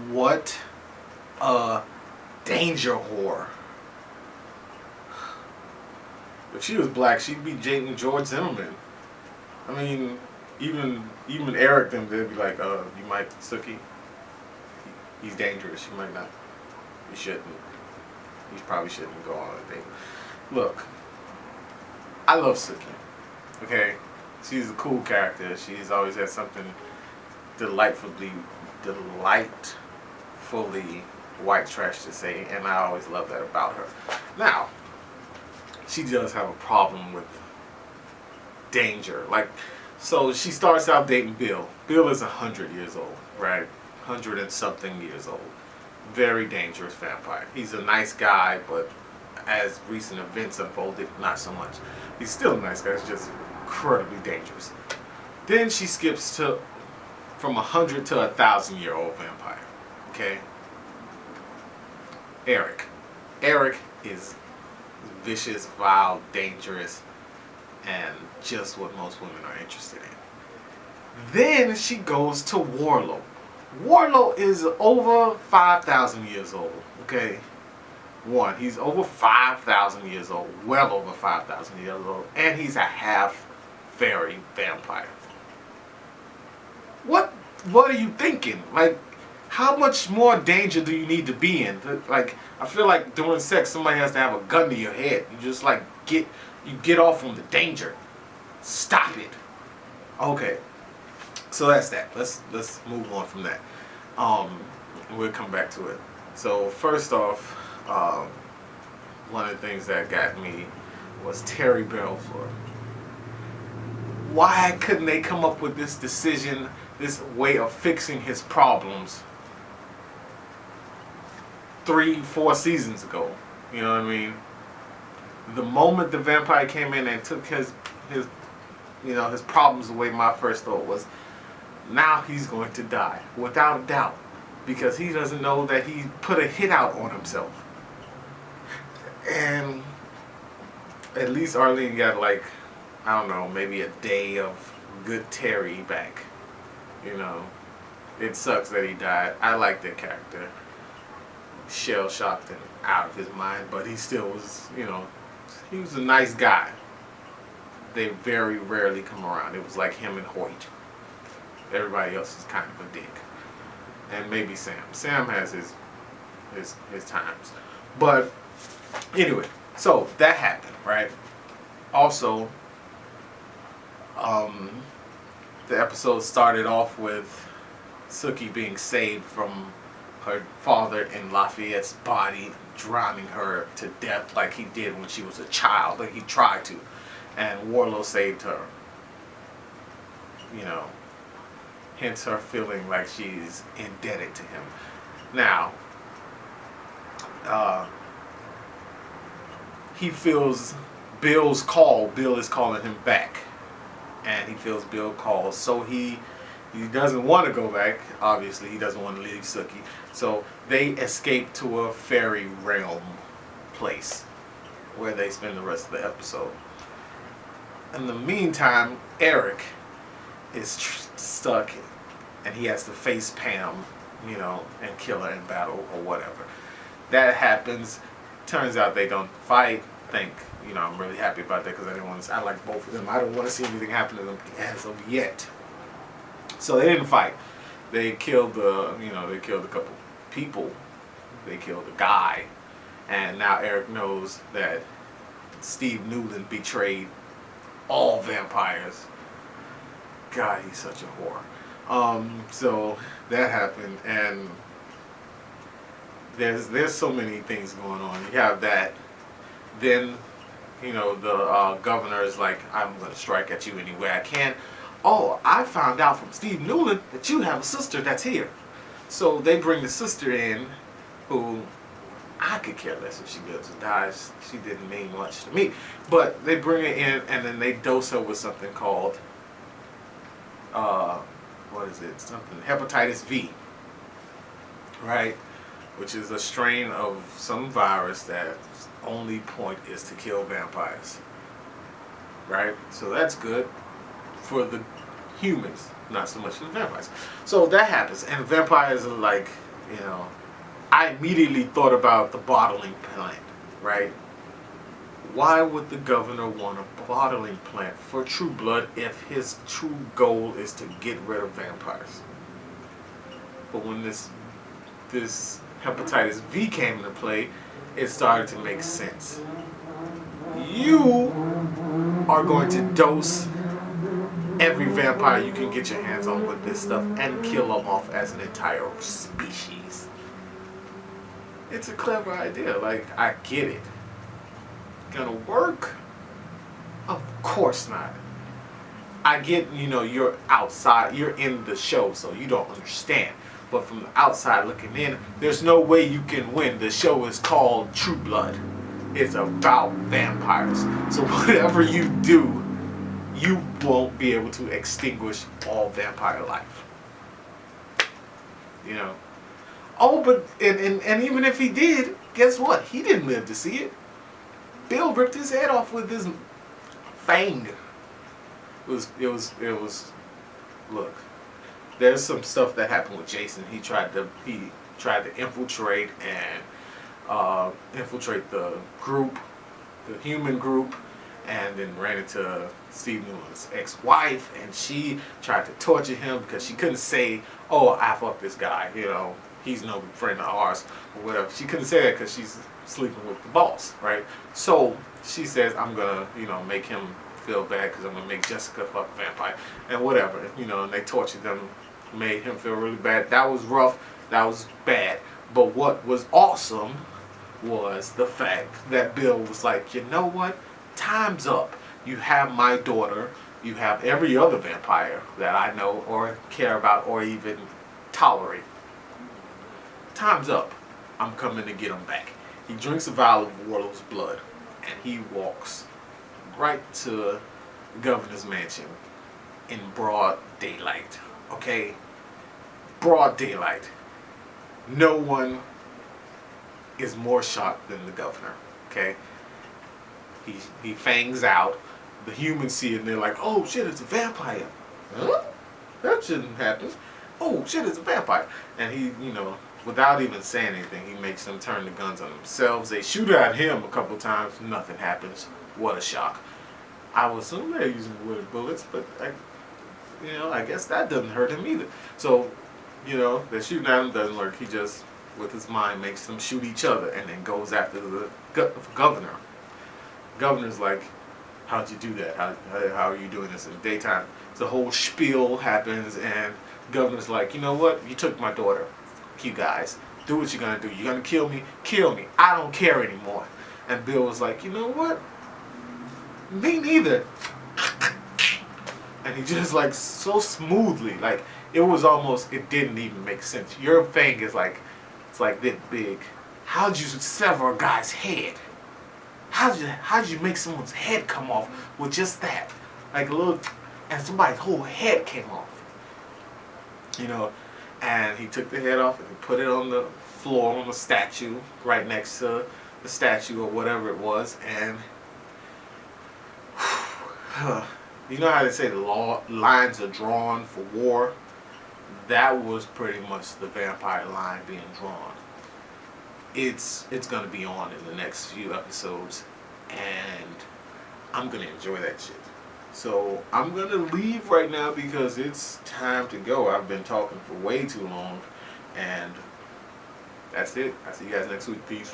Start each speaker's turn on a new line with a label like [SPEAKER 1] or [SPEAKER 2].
[SPEAKER 1] What a danger whore. If she was black, she'd be dating George Zimmerman. I mean, even Eric them, they'd be like, you might, Sookie, he's dangerous. You might not. You shouldn't. You probably shouldn't go on a date. Look, I love Sookie. Okay? She's a cool character. She's always had something delightfully white trash to say, and I always love that about her. Now, she does have a problem with danger. Like, so she starts out dating Bill. Bill is 100 years old, right? 100 and something years old. Very dangerous vampire. He's a nice guy, but as recent events unfolded, not so much. He's still a nice guy, it's just incredibly dangerous. Then she skips to from 100 to 1,000-year-old vampire. Okay? Eric. Eric is vicious, vile, dangerous, and just what most women are interested in. Then she goes to Warlow. Warlow is over 5,000 years old. Okay? He's over 5,000 years old, well over 5,000 years old, and he's a half fairy vampire. What are you thinking? Like, how much more danger do you need to be in? Like, I feel like during sex, somebody has to have a gun to your head. You just like get off from the danger. Stop it. Okay, so that's that. Let's move on from that. We'll come back to it. So first off, one of the things that got me was Terry Belfort. Why couldn't they come up with this decision, this way of fixing his problems 3-4 seasons ago? You know what I mean? The moment the vampire came in and took his problems away, my first thought was, now he's going to die, without a doubt, because he doesn't know that he put a hit out on himself. And at least Arlene got, like, I don't know, maybe a day of good Terry back. You know, it sucks that he died. I like that character. Shell-shocked and out of his mind, but he still was, he was a nice guy. They very rarely come around. It was like him and Hoyt. Everybody else is kind of a dick. And maybe Sam. Sam has his times. But anyway, so that happened, right? Also, the episode started off with Sookie being saved from her father in Lafayette's body, drowning her to death like he did when she was a child, like he tried to. And Warlow saved her. Hence her feeling like she's indebted to him. Now, he feels Bill's call. Bill is calling him back. And he feels Bill calls. So he doesn't want to go back. Obviously, he doesn't want to leave Sookie. So they escape to a fairy realm place where they spend the rest of the episode. In the meantime, Eric is stuck and he has to face Pam, and kill her in battle or whatever. That happens. Turns out they don't fight. I'm really happy about that because I like both of them. I don't want to see anything happen to them as of yet. So they didn't fight. They killed they killed a couple people. They killed a guy. And now Eric knows that Steve Newland betrayed all vampires. God, he's such a whore. So that happened, and there's so many things going on. You have that. Then, the governor is like, I'm going to strike at you any way I can. Oh, I found out from Steve Newland that you have a sister that's here. So they bring the sister in, who I could care less if she lives or dies. She didn't mean much to me. But they bring her in, and then they dose her with something called, something, hepatitis V, right? Which is a strain of some virus that only point is to kill vampires, right? So that's good for the humans, not so much for the vampires. So that happens, and vampires are like, You know, I immediately thought about the bottling plant, right? Why would the governor want a bottling plant for True Blood if his true goal is to get rid of vampires? But when this hepatitis V came into play, it started to make sense. You are going to dose every vampire you can get your hands on with this stuff and kill them off as an entire species. It's a clever idea. Like, I get it. Gonna work? Of course not. I get, you're outside, you're in the show, so you don't understand. But from the outside looking in, there's no way you can win. The show is called True Blood. It's about vampires. So whatever you do, you won't be able to extinguish all vampire life. Oh, but and even if he did, guess what? He didn't live to see it. Bill ripped his head off with his fang. It was. Look, there's some stuff that happened with Jason. He tried to infiltrate the group, the human group, and then ran into Steve Newland's ex-wife, and she tried to torture him because she couldn't say, "Oh, I fucked this guy," he's no friend of ours, or whatever. She couldn't say that because she's sleeping with the boss, right? So she says, "I'm gonna, make him feel bad because I'm gonna make Jessica fuck a vampire," and whatever, and they tortured them, made him feel really bad. That was rough. That was bad. But what was awesome was the fact that Bill was like, you know what? Time's up. You have my daughter. You have every other vampire that I know or care about or even tolerate. Time's up. I'm coming to get him back. He drinks a vial of Warlow's blood, and he walks right to the governor's mansion in broad daylight. Okay? Broad daylight. No one is more shocked than the governor. Okay? He fangs out. The humans see it and they're like, "Oh shit, it's a vampire." Huh? That shouldn't happen. "Oh shit, it's a vampire." And he, without even saying anything, he makes them turn the guns on themselves. They shoot at him a couple times. Nothing happens. What a shock. I would assume they're using wood bullets, but I guess that doesn't hurt him either. So, they're shooting at him, doesn't work. He just, with his mind, makes them shoot each other and then goes after the governor. Governor's like, "How'd you do that? How are you doing this in the daytime?" The whole spiel happens, and governor's like, "You know what? You took my daughter. You guys, do what you're gonna do. You're gonna kill me? Kill me. I don't care anymore." And Bill was like, "You know what? Me neither." And he just like so smoothly, like it was almost, it didn't even make sense. Your fang is like, it's like that big. How'd you sever a guy's head? How'd you make someone's head come off with just that? Like a little, and somebody's whole head came off. And he took the head off and he put it on the floor on the statue, right next to the statue or whatever it was. And you know how they say the lines are drawn for war? That was pretty much the vampire line being drawn. It's going to be on in the next few episodes, and I'm going to enjoy that shit. So I'm going to leave right now because it's time to go. I've been talking for way too long, and that's it. I'll see you guys next week. Peace.